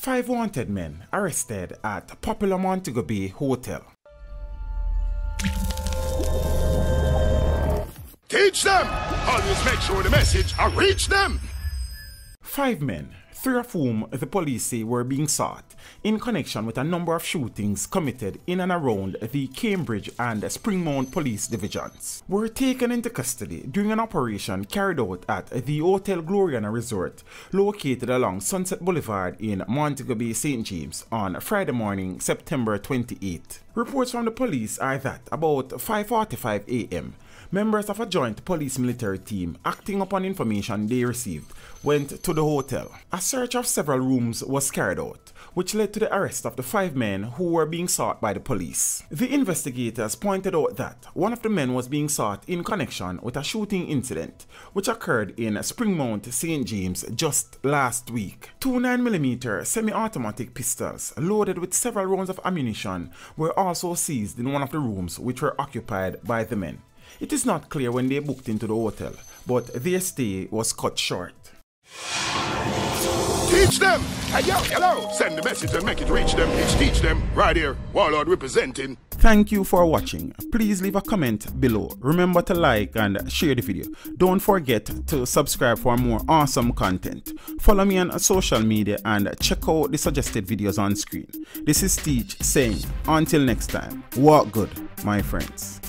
5 wanted men arrested at Popular Montego Bay Hotel. Teach them! Always make sure the message reach them! 5 men, 3 of whom the police say were being sought in connection with a number of shootings committed in and around the Cambridge and Springmount police divisions, were taken into custody during an operation carried out at the Hotel Gloriana resort located along Sunset Boulevard in Montego Bay, St. James on Friday morning, September 28. Reports from the police are that about 5:45 a.m., members of a joint police-military team, acting upon information they received, went to the hotel. A search of several rooms was carried out, which led to the arrest of the 5 men who were being sought by the police. The investigators pointed out that one of the men was being sought in connection with a shooting incident which occurred in Springmount, St. James just last week. 2 9mm semi-automatic pistols loaded with several rounds of ammunition were also seized in one of the rooms which were occupied by the men. It is not clear when they booked into the hotel, but their stay was cut short. Teach them! Hey, yo, hello! Send the message and make it reach them. It's teach them right here. Warlord representing. Thank you for watching. Please leave a comment below. Remember to like and share the video. Don't forget to subscribe for more awesome content. Follow me on social media and check out the suggested videos on screen. This is Teach saying, until next time, walk good, my friends.